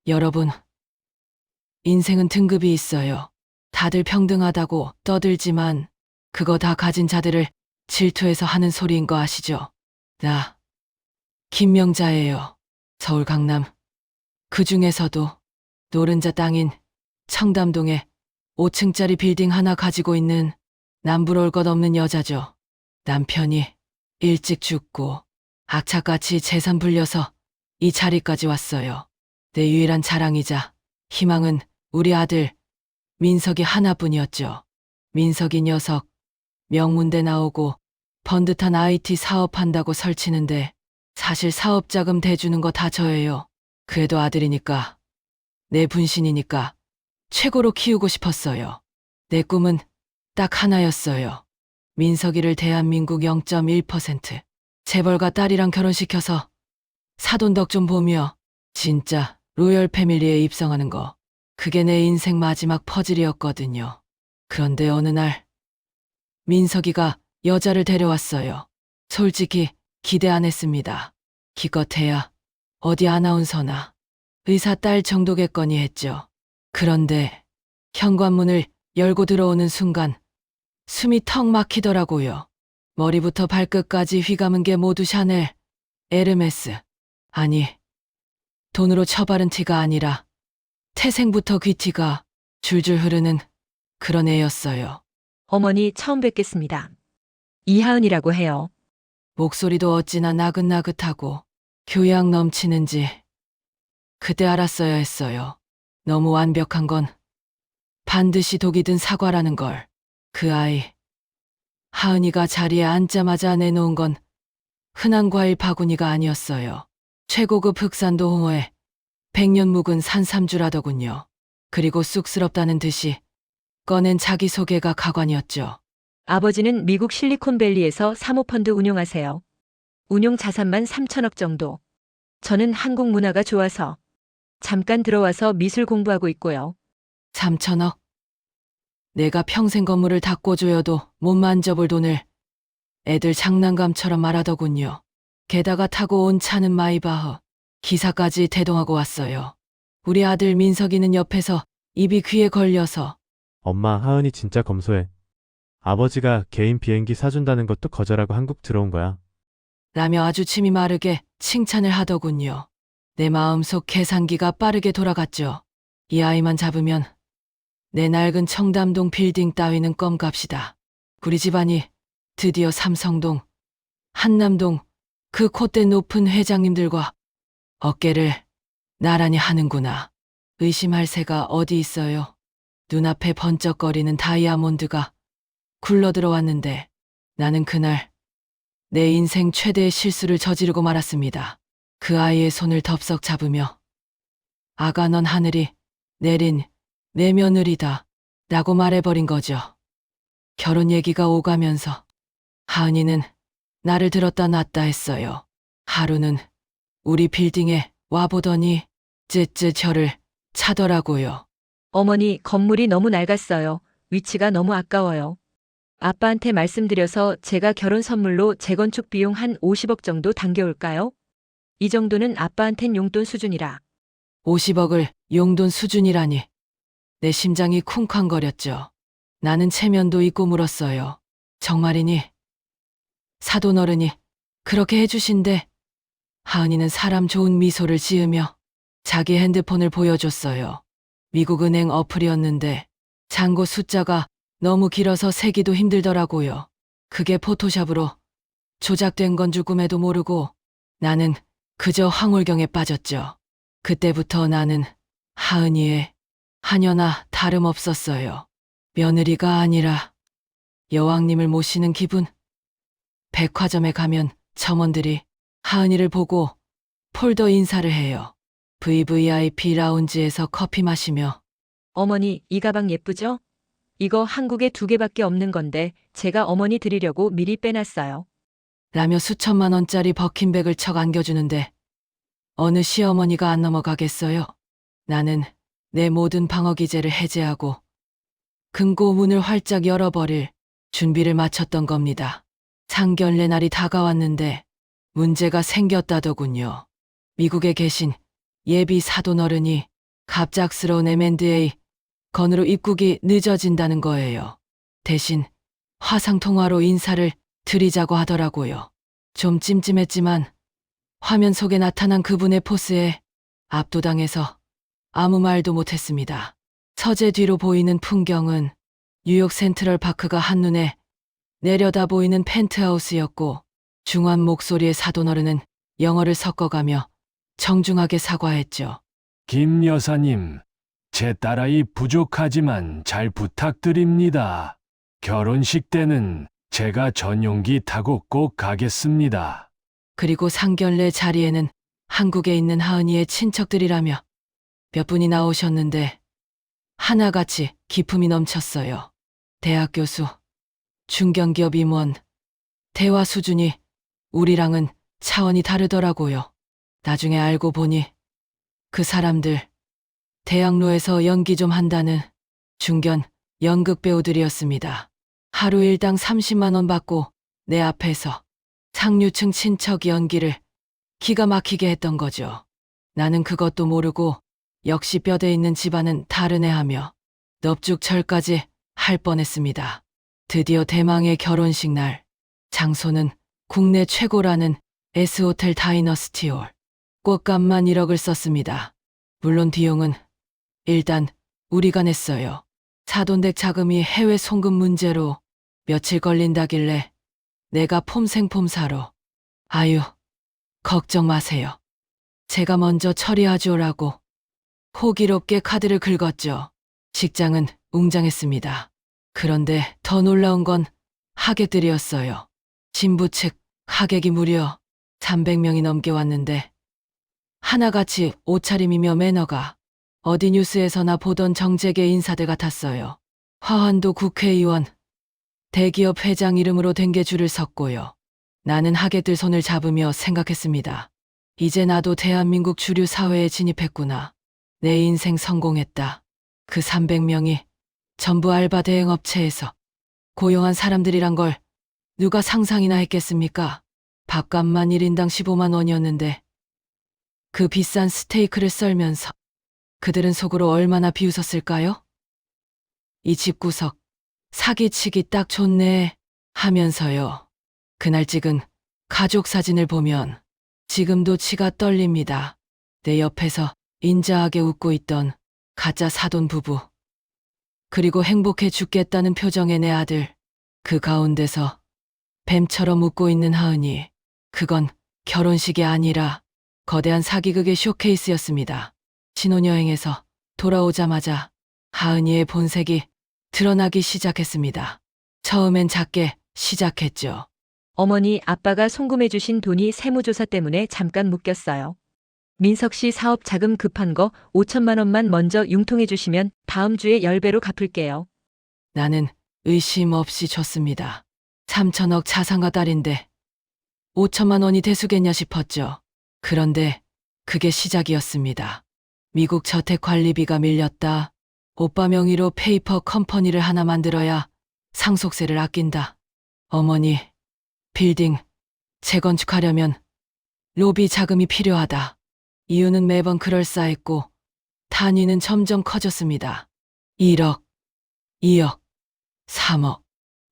여러분, 인생은 등급이 있어요. 다들 평등하다고 떠들지만 그거 다 가진 자들을 질투해서 하는 소리인 거 아시죠? 나 김명자예요. 서울 강남. 그 중에서도 노른자 땅인 청담동에 5층짜리 빌딩 하나 가지고 있는 남부러울 것 없는 여자죠. 남편이 일찍 죽고 악착같이 재산 불려서 이 자리까지 왔어요. 내 유일한 자랑이자 희망은 우리 아들 민석이 하나뿐이었죠. 민석이 녀석 명문대 나오고 번듯한 IT 사업한다고 설치는데 사실 사업자금 대주는 거 다 저예요. 그래도 아들이니까, 내 분신이니까 최고로 키우고 싶었어요. 내 꿈은 딱 하나였어요. 민석이를 대한민국 0.1% 재벌가 딸이랑 결혼시켜서 사돈덕 좀 보며 진짜 로열 패밀리에 입성하는 거. 그게 내 인생 마지막 퍼즐이었거든요. 그런데 어느 날 민석이가 여자를 데려왔어요. 솔직히 기대 안 했습니다. 기껏해야 어디 아나운서나 의사 딸 정도겠거니 했죠. 그런데 현관문을 열고 들어오는 순간 숨이 턱 막히더라고요. 머리부터 발끝까지 휘감은 게 모두 샤넬, 에르메스. 아니, 돈으로 처바른 티가 아니라 태생부터 귀티가 줄줄 흐르는 그런 애였어요. 어머니 처음 뵙겠습니다. 이하은이라고 해요. 목소리도 어찌나 나긋나긋하고 교양 넘치는지 그때 알았어야 했어요. 너무 완벽한 건 반드시 독이 든 사과라는 걸. 그 아이, 하은이가 자리에 앉자마자 내놓은 건 흔한 과일 바구니가 아니었어요. 최고급 흑산도 홍어에 100년 묵은 산삼주라더군요. 그리고 쑥스럽다는 듯이 꺼낸 자기소개가 가관이었죠. 아버지는 미국 실리콘밸리에서 사모펀드 운용하세요. 운용 자산만 3천억 정도. 저는 한국 문화가 좋아서 잠깐 들어와서 미술 공부하고 있고요. 3천억? 내가 평생 건물을 다 꿔줘도 못 만져볼 돈을 애들 장난감처럼 말하더군요. 게다가 타고 온 차는 마이바흐. 기사까지 대동하고 왔어요. 우리 아들 민석이는 옆에서 입이 귀에 걸려서 엄마, 하은이 진짜 검소해. 아버지가 개인 비행기 사준다는 것도 거절하고 한국 들어온 거야. 라며 아주 침이 마르게 칭찬을 하더군요. 내 마음속 계산기가 빠르게 돌아갔죠. 이 아이만 잡으면 내 낡은 청담동 빌딩 따위는 껌값이다. 우리 집안이 드디어 삼성동, 한남동 그 콧대 높은 회장님들과 어깨를 나란히 하는구나. 의심할 새가 어디 있어요. 눈앞에 번쩍거리는 다이아몬드가 굴러들어왔는데 나는 그날 내 인생 최대의 실수를 저지르고 말았습니다. 그 아이의 손을 덥석 잡으며 아가 넌 하늘이 내린 내 며느리다 라고 말해버린 거죠. 결혼 얘기가 오가면서 하은이는 나를 들었다 놨다 했어요. 하루는 우리 빌딩에 와보더니 쯧쯧 혀를 차더라고요. 어머니 건물이 너무 낡았어요. 위치가 너무 아까워요. 아빠한테 말씀드려서 제가 결혼 선물로 재건축 비용 한 50억 정도 당겨올까요? 이 정도는 아빠한텐 용돈 수준이라. 50억을 용돈 수준이라니. 내 심장이 쿵쾅거렸죠. 나는 체면도 있고 물었어요. 정말이니? 사돈 어른이 그렇게 해주신대. 하은이는 사람 좋은 미소를 지으며 자기 핸드폰을 보여줬어요. 미국 은행 어플이었는데 잔고 숫자가 너무 길어서 세기도 힘들더라고요. 그게 포토샵으로 조작된 건 줄 꿈에도 모르고 나는 그저 황홀경에 빠졌죠. 그때부터 나는 하은이의 하녀나 다름없었어요. 며느리가 아니라 여왕님을 모시는 기분. 백화점에 가면 점원들이 하은이를 보고 폴더 인사를 해요. VVIP 라운지에서 커피 마시며 어머니 이 가방 예쁘죠? 이거 한국에 2개밖에 없는 건데 제가 어머니 드리려고 미리 빼놨어요. 라며 수천만 원짜리 버킨백을 척 안겨주는데 어느 시어머니가 안 넘어가겠어요? 나는 내 모든 방어 기제를 해제하고 금고 문을 활짝 열어버릴 준비를 마쳤던 겁니다. 상견례 날이 다가왔는데 문제가 생겼다더군요. 미국에 계신 예비 사돈 어른이 갑작스러운 M&A 건으로 입국이 늦어진다는 거예요. 대신 화상통화로 인사를 드리자고 하더라고요. 좀 찜찜했지만 화면 속에 나타난 그분의 포스에 압도당해서 아무 말도 못했습니다. 서재 뒤로 보이는 풍경은 뉴욕 센트럴 파크가 한눈에 내려다 보이는 펜트하우스였고 중한 목소리의 사돈어른은 영어를 섞어가며 정중하게 사과했죠. 김 여사님, 제 딸아이 부족하지만 잘 부탁드립니다. 결혼식 때는 제가 전용기 타고 꼭 가겠습니다. 그리고 상견례 자리에는 한국에 있는 하은이의 친척들이라며 몇 분이 나오셨는데 하나같이 기품이 넘쳤어요. 대학 교수, 중견기업 임원, 대화 수준이 우리랑은 차원이 다르더라고요. 나중에 알고 보니 그 사람들 대학로에서 연기 좀 한다는 중견 연극 배우들이었습니다. 하루 일당 30만 원 받고 내 앞에서 상류층 친척 연기를 기가 막히게 했던 거죠. 나는 그것도 모르고 역시 뼈대 있는 집안은 다르네 하며 넙죽철까지 할 뻔했습니다. 드디어 대망의 결혼식 날. 장소는 국내 최고라는 S호텔 다이너스티홀. 꽃값만 1억을 썼습니다. 물론 비용은 일단 우리가 냈어요. 사돈댁 자금이 해외 송금 문제로 며칠 걸린다길래 내가 폼생폼사로 아유, 걱정 마세요. 제가 먼저 처리하죠라고 호기롭게 카드를 긁었죠. 식장은 웅장했습니다. 그런데 더 놀라운 건 하객들이었어요. 신부 측 하객이 무려 300명이 넘게 왔는데 하나같이 옷차림이며 매너가 어디 뉴스에서나 보던 정재계 인사들 같았어요. 화환도 국회의원, 대기업 회장 이름으로 된 게 줄을 섰고요. 나는 하객들 손을 잡으며 생각했습니다. 이제 나도 대한민국 주류 사회에 진입했구나. 내 인생 성공했다. 그 300명이 전부 알바 대행업체에서 고용한 사람들이란 걸 누가 상상이나 했겠습니까? 밥값만 1인당 15만 원이었는데 그 비싼 스테이크를 썰면서 그들은 속으로 얼마나 비웃었을까요? 이 집구석 사기치기 딱 좋네 하면서요. 그날 찍은 가족 사진을 보면 지금도 치가 떨립니다. 내 옆에서 인자하게 웃고 있던 가짜 사돈 부부. 그리고 행복해 죽겠다는 표정의 내 아들. 그 가운데서 뱀처럼 웃고 있는 하은이. 그건 결혼식이 아니라 거대한 사기극의 쇼케이스였습니다. 신혼여행에서 돌아오자마자 하은이의 본색이 드러나기 시작했습니다. 처음엔 작게 시작했죠. 어머니, 아빠가 송금해주신 돈이 세무조사 때문에 잠깐 묶였어요. 민석 씨 사업 자금 급한 거 5천만 원만 먼저 융통해주시면 다음 주에 10배로 갚을게요. 나는 의심 없이 줬습니다. 3천억 자산가 딸인데 5천만 원이 대수겠냐 싶었죠. 그런데 그게 시작이었습니다. 미국 저택관리비가 밀렸다. 오빠 명의로 페이퍼 컴퍼니를 하나 만들어야 상속세를 아낀다. 어머니, 빌딩 재건축하려면 로비 자금이 필요하다. 이유는 매번 그럴싸했고 단위는 점점 커졌습니다. 1억, 2억, 3억.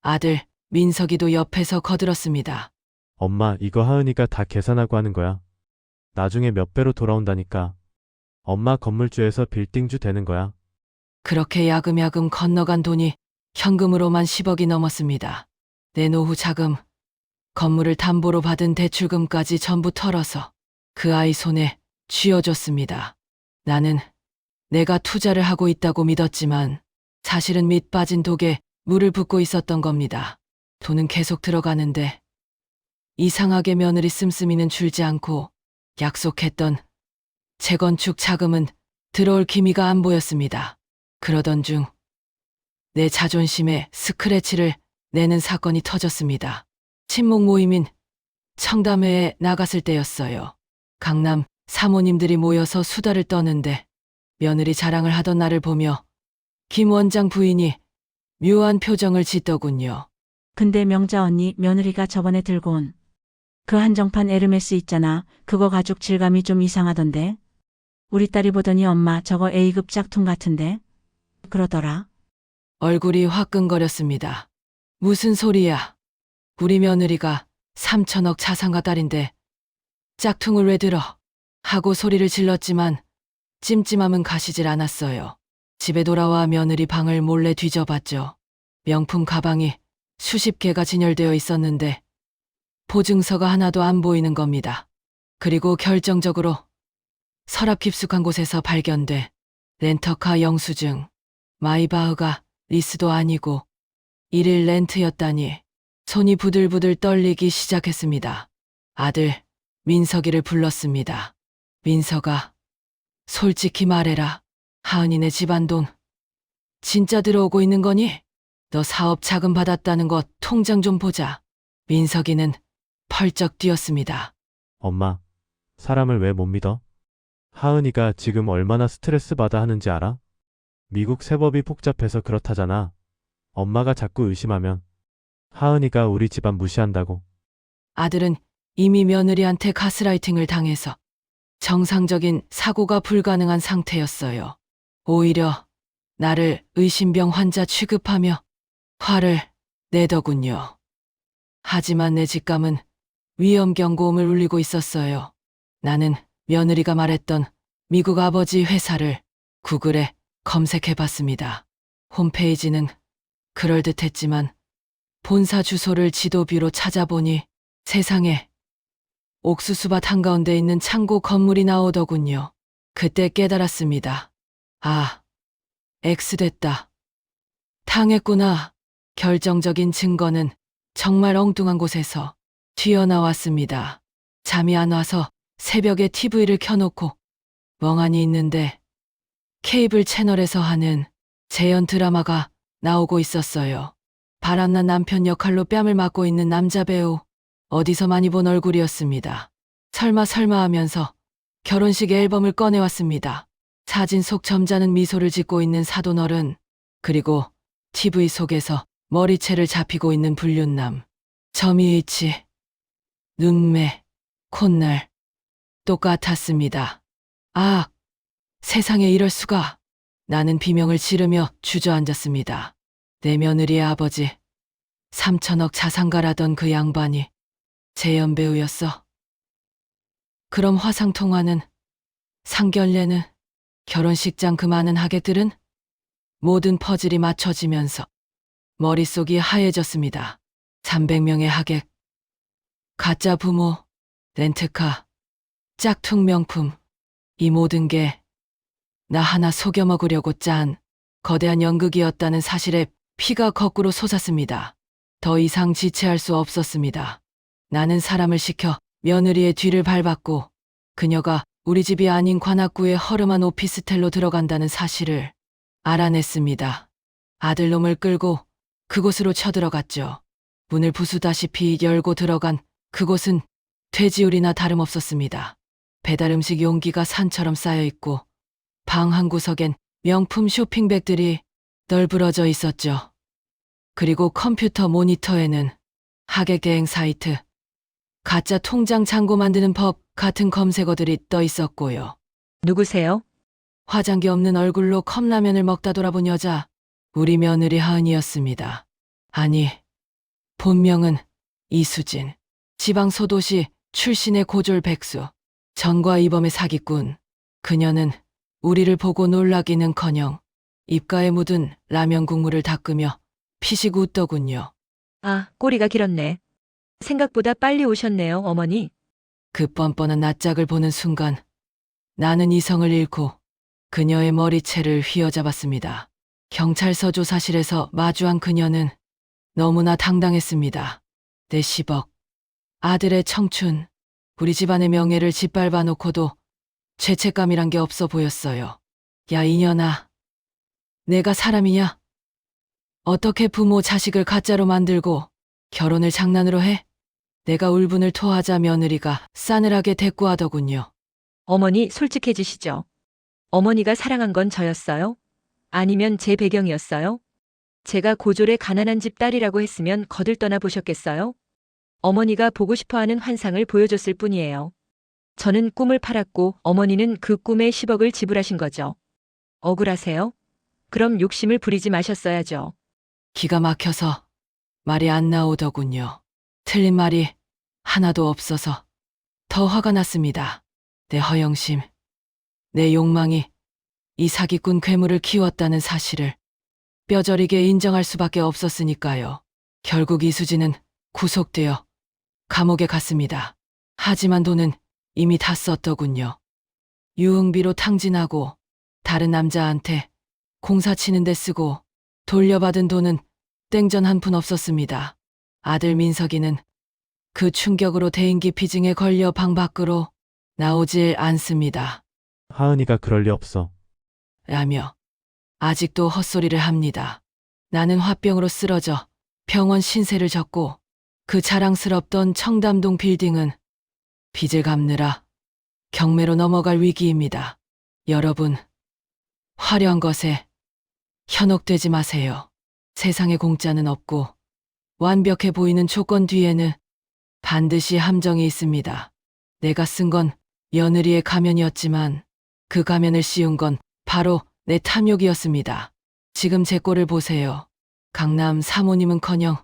아들 민석이도 옆에서 거들었습니다. 엄마, 이거 하은이가 다 계산하고 하는 거야. 나중에 몇 배로 돌아온다니까. 엄마 건물주에서 빌딩주 되는 거야. 그렇게 야금야금 건너간 돈이 현금으로만 10억이 넘었습니다. 내 노후 자금, 건물을 담보로 받은 대출금까지 전부 털어서 그 아이 손에 쥐어줬습니다. 나는 내가 투자를 하고 있다고 믿었지만 사실은 밑 빠진 독에 물을 붓고 있었던 겁니다. 돈은 계속 들어가는데 이상하게 며느리 씀씀이는 줄지 않고 약속했던 재건축 자금은 들어올 기미가 안 보였습니다. 그러던 중 내 자존심에 스크래치를 내는 사건이 터졌습니다. 친목 모임인 청담회에 나갔을 때였어요. 강남 사모님들이 모여서 수다를 떠는데 며느리 자랑을 하던 나를 보며 김 원장 부인이 묘한 표정을 짓더군요. 근데 명자 언니, 며느리가 저번에 들고 온 그 한정판 에르메스 있잖아. 그거 가죽 질감이 좀 이상하던데. 우리 딸이 보더니 엄마 저거 A급 짝퉁 같은데? 그러더라. 얼굴이 화끈거렸습니다. 무슨 소리야. 우리 며느리가 3천억 자산가 딸인데 짝퉁을 왜 들어? 하고 소리를 질렀지만 찜찜함은 가시질 않았어요. 집에 돌아와 며느리 방을 몰래 뒤져봤죠. 명품 가방이 수십 개가 진열되어 있었는데 보증서가 하나도 안 보이는 겁니다. 그리고 결정적으로 서랍 깊숙한 곳에서 발견돼 렌터카 영수증, 마이바흐가 리스도 아니고 일일 렌트였다니 손이 부들부들 떨리기 시작했습니다. 아들 민석이를 불렀습니다. 민석아, 솔직히 말해라. 하은이네 집안 돈 진짜 들어오고 있는 거니? 너 사업 자금 받았다는 거 통장 좀 보자. 민석이는 펄쩍 뛰었습니다. 엄마, 사람을 왜 못 믿어? 하은이가 지금 얼마나 스트레스 받아 하는지 알아? 미국 세법이 복잡해서 그렇다잖아. 엄마가 자꾸 의심하면 하은이가 우리 집안 무시한다고. 아들은 이미 며느리한테 가스라이팅을 당해서 정상적인 사고가 불가능한 상태였어요. 오히려 나를 의심병 환자 취급하며 화를 내더군요. 하지만 내 직감은 위험 경고음을 울리고 있었어요. 나는 며느리가 말했던 미국 아버지 회사를 구글에 검색해봤습니다. 홈페이지는 그럴듯했지만 본사 주소를 지도뷰로 찾아보니 세상에 옥수수밭 한가운데 있는 창고 건물이 나오더군요. 그때 깨달았습니다. 아, X됐다. 당했구나. 결정적인 증거는 정말 엉뚱한 곳에서 튀어나왔습니다. 잠이 안 와서 새벽에 TV를 켜놓고 멍하니 있는데 케이블 채널에서 하는 재연 드라마가 나오고 있었어요. 바람난 남편 역할로 뺨을 맞고 있는 남자 배우, 어디서 많이 본 얼굴이었습니다. 설마 하면서 결혼식 앨범을 꺼내왔습니다. 사진 속 점잖은 미소를 짓고 있는 사돈어른, 그리고 TV 속에서 머리채를 잡히고 있는 불륜남, 점이위치, 눈매, 콧날 똑같았습니다. 아, 세상에 이럴 수가. 나는 비명을 지르며 주저앉았습니다. 내 며느리의 아버지, 3천억 자산가라던 그 양반이 재연 배우였어. 그럼 화상통화는, 상견례는, 결혼식장 그 많은 하객들은 모든 퍼즐이 맞춰지면서 머릿속이 하얘졌습니다. 300명의 하객, 가짜 부모, 렌트카, 짝퉁 명품, 이 모든 게 나 하나 속여 먹으려고 짠 거대한 연극이었다는 사실에 피가 거꾸로 솟았습니다. 더 이상 지체할 수 없었습니다. 나는 사람을 시켜 며느리의 뒤를 밟았고 그녀가 우리 집이 아닌 관악구의 허름한 오피스텔로 들어간다는 사실을 알아냈습니다. 아들놈을 끌고 그곳으로 쳐들어갔죠. 문을 부수다시피 열고 들어간 그곳은 돼지우리나 다름없었습니다. 배달 음식 용기가 산처럼 쌓여있고 방 한 구석엔 명품 쇼핑백들이 널브러져 있었죠. 그리고 컴퓨터 모니터에는 하객 대행 사이트, 가짜 통장 잔고 만드는 법 같은 검색어들이 떠 있었고요. 누구세요? 화장기 없는 얼굴로 컵라면을 먹다 돌아본 여자, 우리 며느리 하은이었습니다. 아니, 본명은 이수진, 지방 소도시 출신의 고졸 백수, 전과 이범의 사기꾼. 그녀는 우리를 보고 놀라기는커녕 입가에 묻은 라면 국물을 닦으며 피식 웃더군요. 아, 꼬리가 길었네. 생각보다 빨리 오셨네요, 어머니. 그 뻔뻔한 낯짝을 보는 순간 나는 이성을 잃고 그녀의 머리채를 휘어잡았습니다. 경찰서 조사실에서 마주한 그녀는 너무나 당당했습니다. 내 10억, 아들의 청춘, 우리 집안의 명예를 짓밟아 놓고도 죄책감이란 게 없어 보였어요. 야, 이년아. 내가 사람이냐? 어떻게 부모 자식을 가짜로 만들고 결혼을 장난으로 해? 내가 울분을 토하자 며느리가 싸늘하게 대꾸하더군요. 어머니 솔직해지시죠. 어머니가 사랑한 건 저였어요? 아니면 제 배경이었어요? 제가 고졸의 가난한 집 딸이라고 했으면 거들 떠나 보셨겠어요? 어머니가 보고 싶어하는 환상을 보여줬을 뿐이에요. 저는 꿈을 팔았고 어머니는 그 꿈에 10억을 지불하신 거죠. 억울하세요? 그럼 욕심을 부리지 마셨어야죠. 기가 막혀서 말이 안 나오더군요. 틀린 말이 하나도 없어서 더 화가 났습니다. 내 허영심, 내 욕망이 이 사기꾼 괴물을 키웠다는 사실을 뼈저리게 인정할 수밖에 없었으니까요. 결국 이수진은 구속되어 감옥에 갔습니다. 하지만 돈은 이미 다 썼더군요. 유흥비로 탕진하고 다른 남자한테 공사 치는 데 쓰고 돌려받은 돈은 땡전 한 푼 없었습니다. 아들 민석이는 그 충격으로 대인기 피증에 걸려 방 밖으로 나오질 않습니다. 하은이가 그럴 리 없어. 라며 아직도 헛소리를 합니다. 나는 화병으로 쓰러져 병원 신세를 졌고 그 자랑스럽던 청담동 빌딩은 빚을 갚느라 경매로 넘어갈 위기입니다. 여러분, 화려한 것에 현혹되지 마세요. 세상에 공짜는 없고 완벽해 보이는 조건 뒤에는 반드시 함정이 있습니다. 내가 쓴 건 며느리의 가면이었지만 그 가면을 씌운 건 바로 내 탐욕이었습니다. 지금 제 꼴을 보세요. 강남 사모님은커녕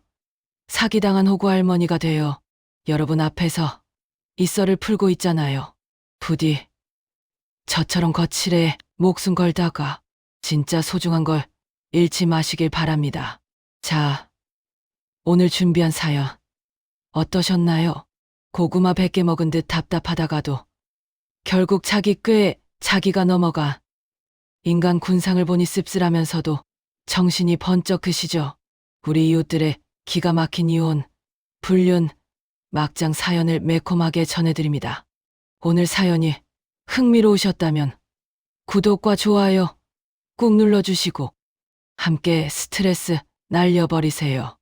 사기당한 호구 할머니가 되어 여러분 앞에서 이 썰을 풀고 있잖아요. 부디 저처럼 거칠에 목숨 걸다가 진짜 소중한 걸 잃지 마시길 바랍니다. 자, 오늘 준비한 사연 어떠셨나요? 고구마 100개 먹은 듯 답답하다가도 결국 자기 꾀에 자기가 넘어가 인간 군상을 보니 씁쓸하면서도 정신이 번쩍 드시죠. 우리 이웃들의 기가 막힌 이혼, 불륜, 막장 사연을 매콤하게 전해드립니다. 오늘 사연이 흥미로우셨다면 구독과 좋아요 꾹 눌러주시고 함께 스트레스 날려버리세요.